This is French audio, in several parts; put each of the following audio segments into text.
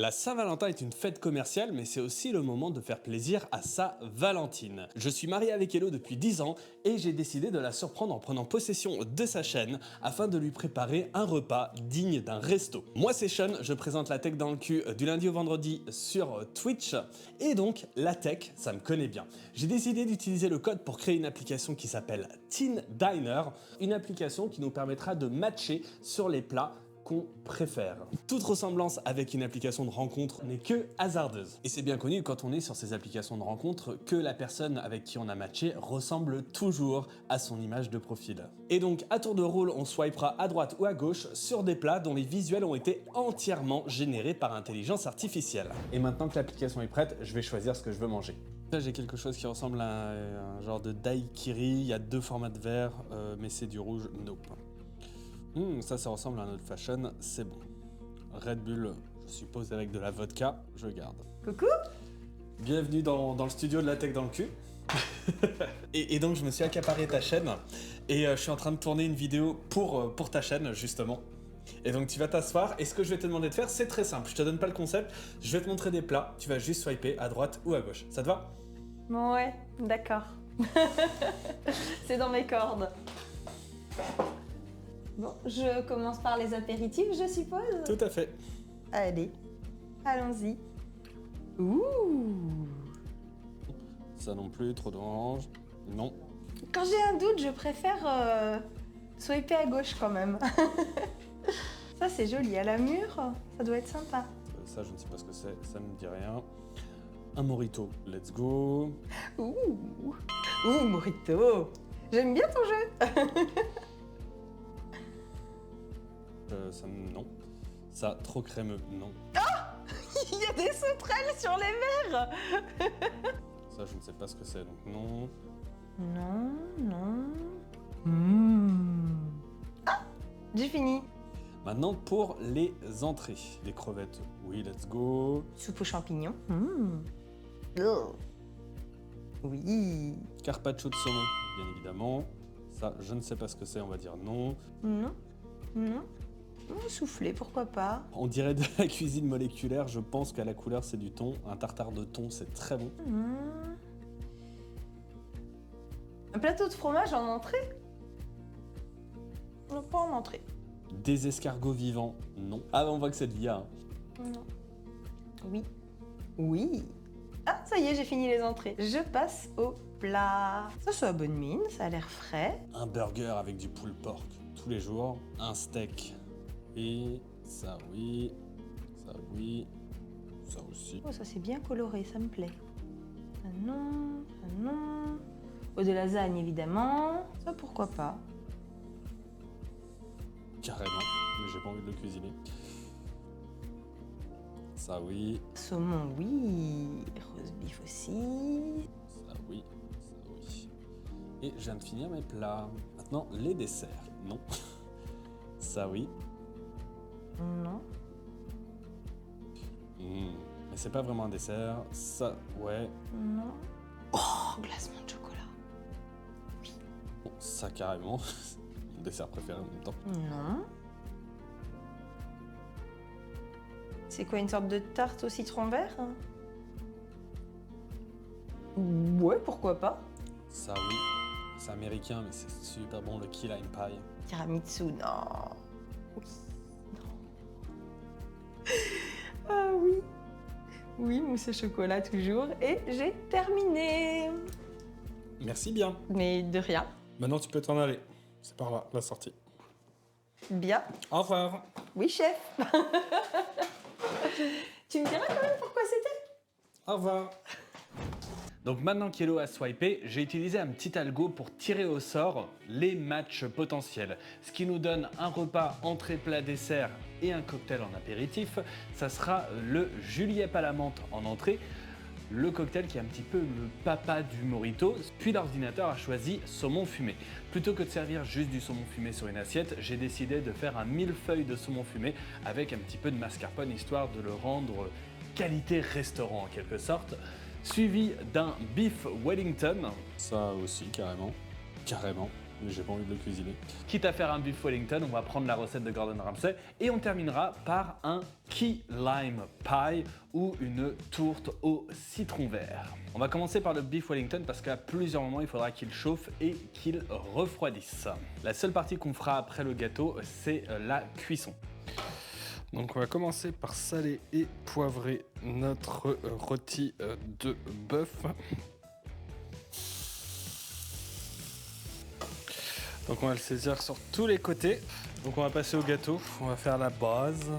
La Saint-Valentin est une fête commerciale, mais c'est aussi le moment de faire plaisir à sa Valentine. Je suis marié avec Hello depuis 10 ans et j'ai décidé de la surprendre en prenant possession de sa chaîne afin de lui préparer un repas digne d'un resto. Moi c'est Sean, je présente la tech dans le cul du lundi au vendredi sur Twitch et donc la tech, ça me connaît bien. J'ai décidé d'utiliser le code pour créer une application qui s'appelle Teen Diner, une application qui nous permettra de matcher sur les plats qu'on préfère. Toute ressemblance avec une application de rencontre n'est que hasardeuse. Et c'est bien connu quand on est sur ces applications de rencontre que la personne avec qui on a matché ressemble toujours à son image de profil. Et donc à tour de rôle, on swipera à droite ou à gauche sur des plats dont les visuels ont été entièrement générés par intelligence artificielle. Et maintenant que l'application est prête, je vais choisir ce que je veux manger. Là j'ai quelque chose qui ressemble à un genre de daiquiri, il y a 2 formats de verre, mais c'est du rouge, nope. Ça ressemble à un old fashion, c'est bon. Red Bull, je suppose avec de la vodka, je garde. Coucou. Bienvenue dans le studio de la tech dans le cul. et donc je me suis accaparé ta chaîne et je suis en train de tourner une vidéo pour ta chaîne justement. Et donc tu vas t'asseoir et ce que je vais te demander de faire c'est très simple, je te donne pas le concept, je vais te montrer des plats, tu vas juste swiper à droite ou à gauche, ça te va? Ouais, d'accord. C'est dans mes cordes. Bon, je commence par les apéritifs, je suppose. Tout à fait. Allez, allons-y. Ouh. Ça non plus, trop d'orange. Non. Quand j'ai un doute, je préfère swiper à gauche quand même. Ça c'est joli, à la mûre, ça doit être sympa. Ça je ne sais pas ce que c'est, ça me dit rien. Un mojito, let's go. Ouh, mojito. J'aime bien ton jeu. Non. Ça, trop crémeux, non. Ah. Il y a des sauterelles sur les verres. Ça, je ne sais pas ce que c'est, donc non. Non. Ah, j'ai fini. Maintenant, pour les entrées. Les crevettes, oui, let's go. Soupe aux champignons. Oh. Oui. Carpaccio de saumon, bien évidemment. Ça, je ne sais pas ce que c'est, on va dire non. Non. Souffler, pourquoi pas. On dirait de la cuisine moléculaire, je pense qu'à la couleur, c'est du thon. Un tartare de thon, c'est très bon. Un plateau de fromage en entrée? Non, pas en entrée. Des escargots vivants, non. Ah, on voit que c'est de l'IA. Non. Oui. Ah, ça y est, j'ai fini les entrées. Je passe au plat. Ça, c'est à bonne mine, ça a l'air frais. Un burger avec du pulled pork, tous les jours. Un steak. Et ça, oui. Ça, oui. Ça aussi. Oh, ça c'est bien coloré, ça me plaît. Ah non. Oh, des lasagnes, évidemment. Ça, pourquoi pas. Carrément, mais j'ai pas envie de le cuisiner. Ça oui. Saumon, oui. Rose beef aussi. Ça oui, ça oui. Et je viens de finir mes plats. Maintenant, les desserts. Non. Ça oui. Non. Mais c'est pas vraiment un dessert. Ça, ouais. Non. Oh, glacement de chocolat. Bon, ça carrément. Mon dessert préféré en même temps. Non. C'est quoi, une sorte de tarte au citron vert? Ouais, pourquoi pas. Ça oui. C'est américain, mais c'est super bon, le key lime pie. Tiramisu, non. Oui. Non. Ah oui. Oui, mousse au chocolat toujours. Et j'ai terminé. Merci bien. Mais de rien. Maintenant, tu peux t'en aller. C'est par là, la sortie. Bien. Au revoir. Oui, chef. Tu me diras quand même pourquoi c'était? Au revoir. Donc maintenant qu'Hello a swipé, j'ai utilisé un petit algo pour tirer au sort les matchs potentiels. Ce qui nous donne un repas entrée, plat, dessert et un cocktail en apéritif. Ça sera le Juliette à la menthe en entrée, le cocktail qui est un petit peu le papa du mojito. Puis l'ordinateur a choisi saumon fumé. Plutôt que de servir juste du saumon fumé sur une assiette, j'ai décidé de faire un millefeuille de saumon fumé avec un petit peu de mascarpone histoire de le rendre qualité restaurant en quelque sorte. Suivi d'un beef Wellington. Ça aussi, carrément. Carrément. mais j'ai pas envie de le cuisiner. Quitte à faire un beef Wellington, on va prendre la recette de Gordon Ramsay et on terminera par un key lime pie ou une tourte au citron vert. On va commencer par le beef Wellington parce qu'à plusieurs moments, il faudra qu'il chauffe et qu'il refroidisse. La seule partie qu'on fera après le gâteau, c'est la cuisson. Donc on va commencer par saler et poivrer notre rôti de bœuf. Donc on va le saisir sur tous les côtés. Donc on va passer au gâteau, on va faire la base.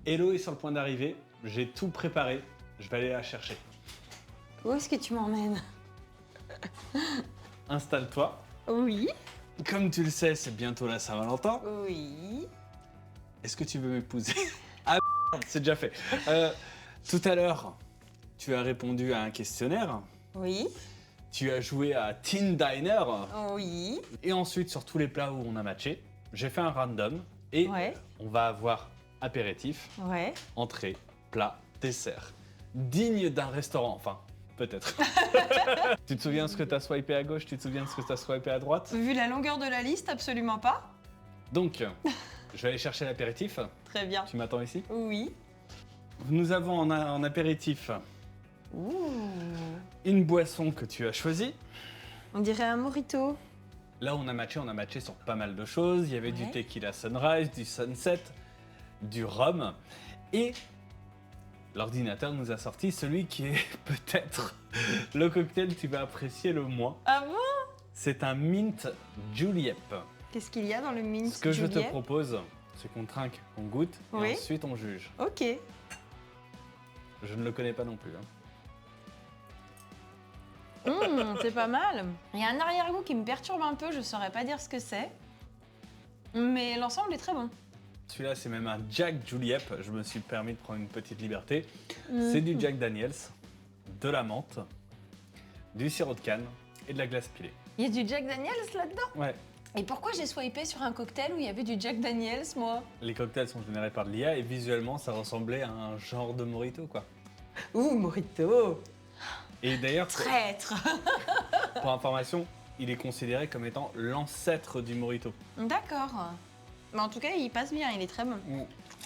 Hello est sur le point d'arriver, j'ai tout préparé, je vais aller la chercher. Où est-ce que tu m'emmènes? Installe-toi. Oui. Comme tu le sais, c'est bientôt la Saint-Valentin. Oui. Est-ce que tu veux m'épouser? Ah, c'est déjà fait. Tout à l'heure, tu as répondu à un questionnaire. Oui. Tu as joué à Teen Diner. Oui. Et ensuite, sur tous les plats où on a matché, j'ai fait un random. Et Ouais. on va avoir apéritif, Ouais. entrée, plat, dessert. Digne d'un restaurant, enfin, peut-être. Tu te souviens ce que tu as swipé à gauche, tu te souviens ce que tu as swipé à droite? Vu la longueur de la liste, absolument pas. Donc, je vais aller chercher l'apéritif. Très bien. Tu m'attends ici? Oui. Nous avons en apéritif Ouh. une boisson que tu as choisie. On dirait un mojito. Là, on a matché sur pas mal de choses. Il y avait du Ouais. tequila sunrise, du sunset, du rhum. Et l'ordinateur nous a sorti celui qui est peut-être le cocktail que tu vas apprécier le moins. Ah bon? C'est un mint julep. Qu'est-ce qu'il y a dans le mint Ce que je te Juliet? propose, c'est qu'on trinque, qu'on goûte, Oui. et ensuite on juge. Ok. Je ne le connais pas non plus. Hein. C'est pas mal. Il y a un arrière-goût qui me perturbe un peu, je saurais pas dire ce que c'est. Mais l'ensemble est très bon. Celui-là, c'est même un Jack Julep. Je me suis permis de prendre une petite liberté. C'est du Jack Daniels, de la menthe, du sirop de canne et de la glace pilée. Il y a du Jack Daniels là-dedans? Ouais. Et pourquoi j'ai swipé sur un cocktail où il y avait du Jack Daniels, moi? Les cocktails sont générés par de l'IA et visuellement, ça ressemblait à un genre de mojito, quoi. Ouh, mojito. Et d'ailleurs, Traître. pour information, il est considéré comme étant l'ancêtre du mojito. D'accord. Mais en tout cas, il passe bien, il est très bon.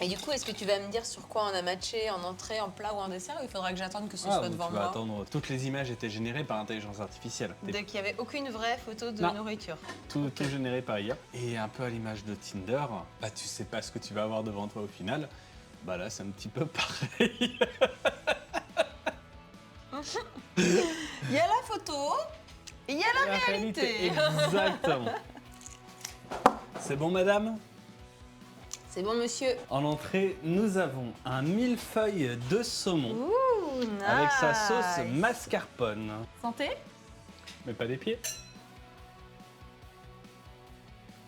Et du coup, est-ce que tu vas me dire sur quoi on a matché, en entrée, en plat ou en dessert, ou il faudra que j'attende que ce soit donc devant tu vas moi? attendre. Toutes les images étaient générées par intelligence artificielle. Donc il n'y avait aucune vraie photo de Non. nourriture. Tout généré par IA. Et un peu à l'image de Tinder, bah tu sais pas ce que tu vas avoir devant toi au final. Bah là, c'est un petit peu pareil. Il y a la photo, il y a la réalité. Exactement. C'est bon, madame? C'est bon, monsieur. En entrée, nous avons un millefeuille de saumon Ouh, nice. avec sa sauce mascarpone. Santé. Mais pas des pieds.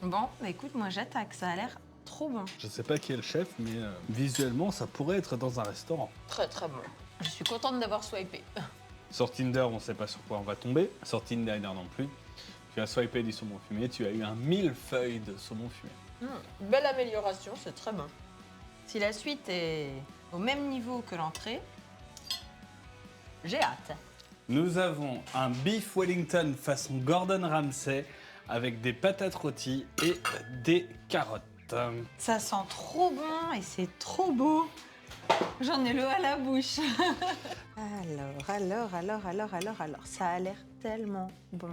Bon, bah écoute, moi j'attaque, ça a l'air trop bon. Je sais pas qui est le chef, mais visuellement, ça pourrait être dans un restaurant. Très très bon. Je suis contente d'avoir swipé. Sur Tinder, on ne sait pas sur quoi on va tomber. Sur Tinder non plus. Tu as swipé du saumon fumé, tu as eu un millefeuille de saumon fumé. Belle amélioration, c'est très bon. Si la suite est au même niveau que l'entrée, j'ai hâte. Nous avons un beef Wellington façon Gordon Ramsay avec des patates rôties et des carottes. Ça sent trop bon et c'est trop beau. J'en ai l'eau à la bouche. Alors, ça a l'air tellement bon.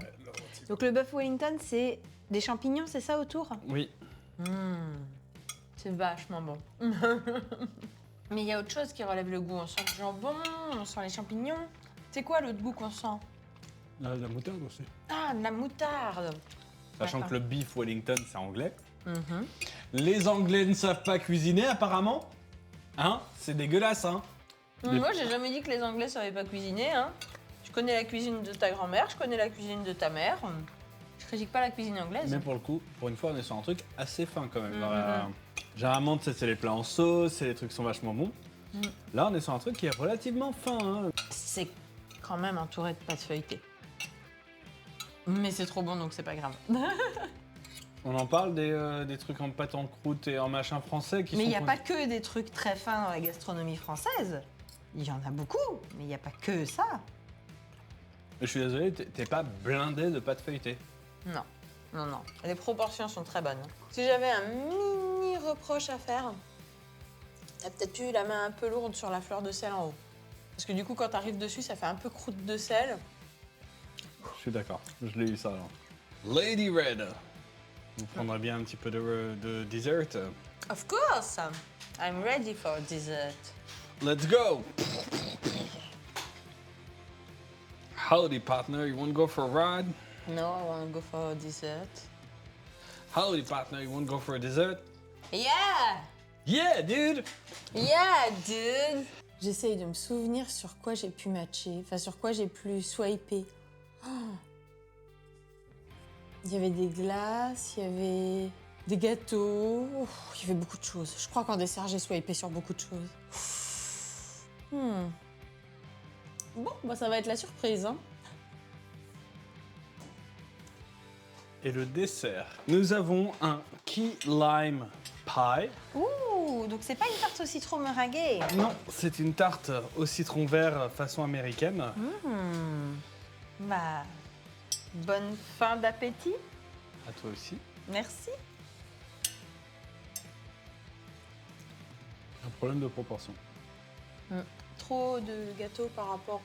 Donc le bœuf Wellington, c'est des champignons, c'est ça autour? Oui. C'est vachement bon. Mais il y a autre chose qui relève le goût. On sent le jambon, on sent les champignons. C'est quoi l'autre goût qu'on sent? La moutarde aussi. Ah, de la moutarde. Sachant Attends. que le beef Wellington, c'est anglais. Mhm. Les Anglais ne savent pas cuisiner, apparemment. Hein? C'est dégueulasse, hein? Moi, j'ai jamais dit que les Anglais savaient pas cuisiner. Hein. Je connais la cuisine de ta grand-mère, je connais la cuisine de ta mère. Je critique pas la cuisine anglaise. Mais pour le coup, pour une fois, on est sur un truc assez fin quand même. Généralement, tu sais, c'est les plats en sauce, c'est les trucs qui sont vachement bons. Là, on est sur un truc qui est relativement fin. Hein. C'est quand même entouré de pâte feuilletée. Mais c'est trop bon, donc c'est pas grave. On en parle des trucs en pâte en croûte et en machin français qui Mais sont... il n'y a pas que des trucs très fins dans la gastronomie française. Il y en a beaucoup, mais il n'y a pas que ça. Je suis désolé, t'es pas blindé de pâte feuilletée. Non, non, non. Les proportions sont très bonnes. Si j'avais un mini reproche à faire, t'as peut-être eu la main un peu lourde sur la fleur de sel en haut. Parce que du coup, quand t'arrives dessus, ça fait un peu croûte de sel. Je suis d'accord, je l'ai eu ça alors. Lady Red, vous prendrez bien un petit peu de dessert. Of course, I'm ready for dessert. Let's go! Howdy partner, you wanna go for a ride? No, I want to go for dessert. Howdy partner, you wanna go for a dessert? Yeah! Yeah, dude! Yeah, dude! J'essaye de me souvenir sur quoi j'ai pu matcher, enfin sur quoi j'ai pu swiper. Oh. Il y avait des glaces, il y avait des gâteaux, il y avait beaucoup de choses. Je crois qu'en dessert, j'ai swipé sur beaucoup de choses. Bon, bah ça va être la surprise, hein. Et le dessert, nous avons un key lime pie. Ouh, donc c'est pas une tarte au citron meringuée. Non, c'est une tarte au citron vert façon américaine. Bah, bonne fin d'appétit. À toi aussi. Merci. Un problème de proportion. Trop de gâteau par rapport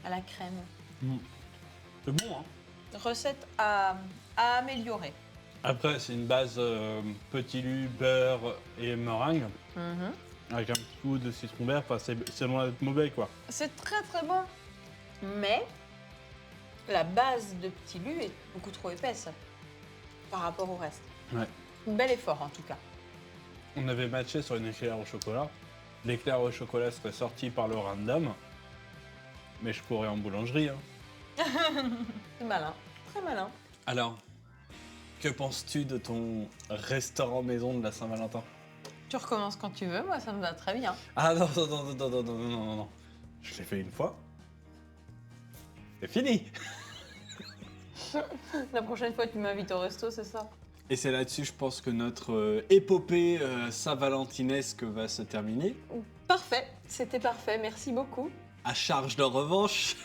à la crème. C'est bon, hein? Recette à améliorer. Après, c'est une base petit lu, beurre et meringue. Avec un petit goût de citron vert. Enfin, c'est loin d'être mauvais, quoi. C'est très très bon. Mais la base de petit lu est beaucoup trop épaisse par rapport au reste. Ouais. Bel effort en tout cas. On avait matché sur une éclair au chocolat. L'éclair au chocolat serait sorti par le random. Mais je courais en boulangerie, hein. C'est malin, très malin. Alors, que penses-tu de ton restaurant maison de la Saint-Valentin? Tu recommences quand tu veux, moi ça me va très bien. Ah non, non. Je l'ai fait une fois. C'est fini. La prochaine fois tu m'invites au resto, c'est ça? Et c'est là-dessus, je pense que notre épopée saint-valentinesque va se terminer. Parfait, c'était parfait, merci beaucoup. À charge de revanche.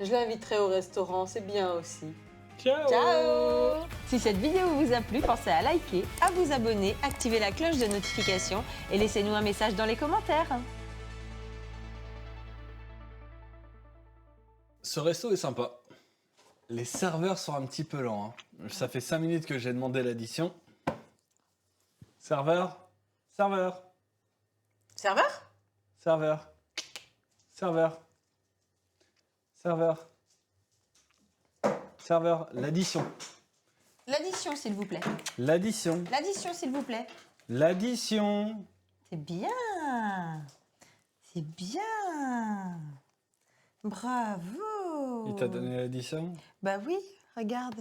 Je l'inviterai au restaurant, c'est bien aussi. Ciao. Ciao! Si cette vidéo vous a plu, pensez à liker, à vous abonner, activer la cloche de notification et laissez-nous un message dans les commentaires. Ce resto est sympa. Les serveurs sont un petit peu lents, hein. Ça fait 5 minutes que j'ai demandé l'addition. Serveur. Serveur? Serveur. Serveur, l'addition. L'addition, s'il vous plaît. L'addition. L'addition, s'il vous plaît. L'addition. C'est bien. C'est bien. Bravo. Il t'a donné l'addition? Bah oui, regarde.